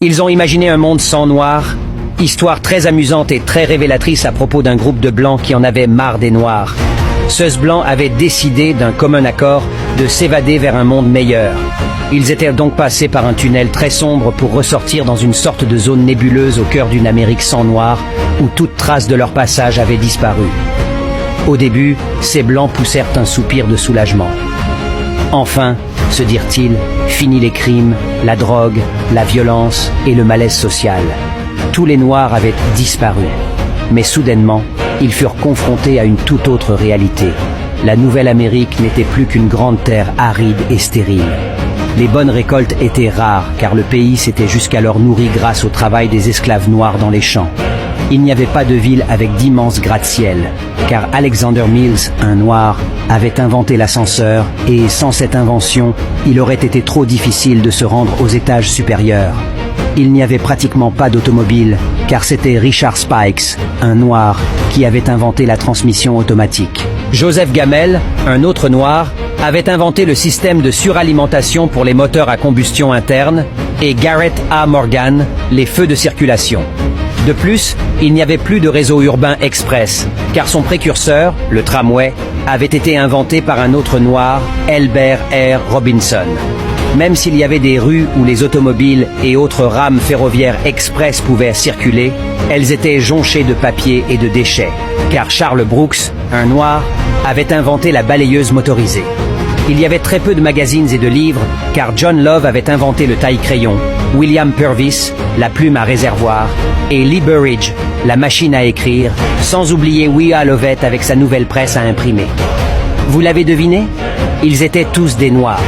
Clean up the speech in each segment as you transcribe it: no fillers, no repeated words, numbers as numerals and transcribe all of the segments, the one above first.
Ils ont imaginé un monde sans noirs, histoire très amusante et très révélatrice à propos d'un groupe de blancs qui en avait marre des noirs. Ceux blancs avaient décidé d'un commun accord de s'évader vers un monde meilleur. Ils étaient donc passés par un tunnel très sombre pour ressortir dans une sorte de zone nébuleuse au cœur d'une Amérique sans noirs, où toute trace de leur passage avait disparu. Au début, ces blancs poussèrent un soupir de soulagement. Enfin, se dirent-ils, fini les crimes, la drogue, la violence et le malaise social. Tous les noirs avaient disparu. Mais soudainement, ils furent confrontés à une toute autre réalité. La Nouvelle-Amérique n'était plus qu'une grande terre aride et stérile. Les bonnes récoltes étaient rares car le pays s'était jusqu'alors nourri grâce au travail des esclaves noirs dans les champs. Il n'y avait pas de ville avec d'immenses gratte-ciel, car Alexander Mills, un noir, avait inventé l'ascenseur et sans cette invention, il aurait été trop difficile de se rendre aux étages supérieurs. Il n'y avait pratiquement pas d'automobile, car c'était Richard Spikes, un noir, qui avait inventé la transmission automatique. Joseph Gamel, un autre noir, avait inventé le système de suralimentation pour les moteurs à combustion interne, et Garrett A. Morgan, les feux de circulation. De plus, il n'y avait plus de réseau urbain express, car son précurseur, le tramway, avait été inventé par un autre noir, Elbert R. Robinson. Même s'il y avait des rues où les automobiles et autres rames ferroviaires express pouvaient circuler, elles étaient jonchées de papier et de déchets, car Charles Brooks, un noir, avait inventé la balayeuse motorisée. Il y avait très peu de magazines et de livres, car John Love avait inventé le taille-crayon, William Purvis, la plume à réservoir, et Lee Burridge, la machine à écrire, sans oublier Wea Lovett avec sa nouvelle presse à imprimer. Vous l'avez deviné? Ils étaient tous des Noirs.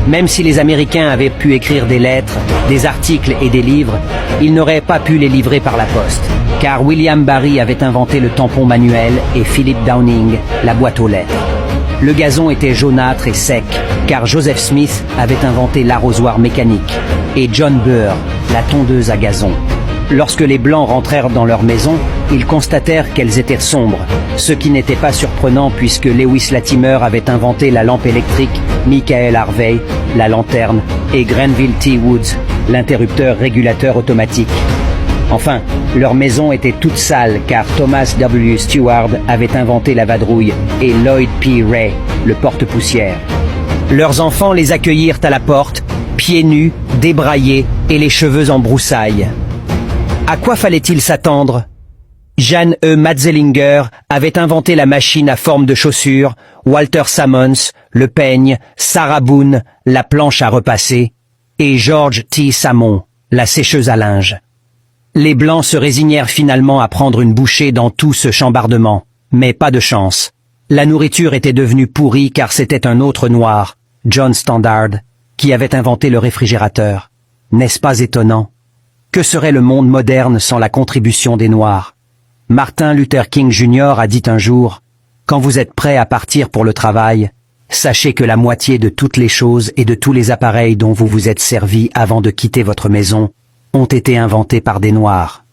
Même si les Américains avaient pu écrire des lettres, des articles et des livres, ils n'auraient pas pu les livrer par la poste, car William Barry avait inventé le tampon manuel et Philip Downing la boîte aux lettres. Le gazon était jaunâtre et sec, car Joseph Smith avait inventé l'arrosoir mécanique, et John Burr, la tondeuse à gazon. Lorsque les Blancs rentrèrent dans leur maison, ils constatèrent qu'elles étaient sombres, ce qui n'était pas surprenant puisque Lewis Latimer avait inventé la lampe électrique, Michael Harvey, la lanterne, et Grenville T. Woods, l'interrupteur régulateur automatique. Enfin, leur maison était toute sale car Thomas W. Stewart avait inventé la vadrouille et Lloyd P. Ray, le porte-poussière. Leurs enfants les accueillirent à la porte, pieds nus, débraillés et les cheveux en broussailles. À quoi fallait-il s'attendre? Jeanne E. Matzelinger avait inventé la machine à forme de chaussure, Walter Sammons, le peigne, Sarah Boone, la planche à repasser, et George T. Samon, la sécheuse à linge. Les Blancs se résignèrent finalement à prendre une bouchée dans tout ce chambardement, mais pas de chance. La nourriture était devenue pourrie car c'était un autre noir, John Standard, qui avait inventé le réfrigérateur. N'est-ce pas étonnant? Que serait le monde moderne sans la contribution des Noirs? Martin Luther King Jr. a dit un jour, « Quand vous êtes prêt à partir pour le travail, sachez que la moitié de toutes les choses et de tous les appareils dont vous vous êtes servi avant de quitter votre maison ont été inventés par des Noirs. »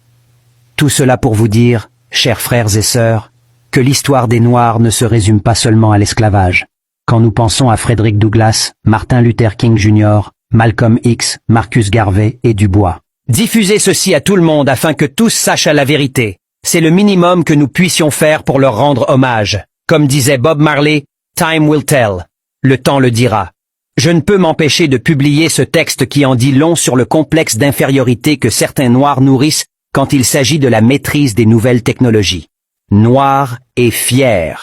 Tout cela pour vous dire, chers frères et sœurs, que l'histoire des Noirs ne se résume pas seulement à l'esclavage. Quand nous pensons à Frederick Douglass, Martin Luther King Jr., Malcolm X, Marcus Garvey et Du Bois. Diffusez ceci à tout le monde afin que tous sachent la vérité. C'est le minimum que nous puissions faire pour leur rendre hommage. Comme disait Bob Marley, « Time will tell ». Le temps le dira. Je ne peux m'empêcher de publier ce texte qui en dit long sur le complexe d'infériorité que certains Noirs nourrissent quand il s'agit de la maîtrise des nouvelles technologies. Noirs et fiers.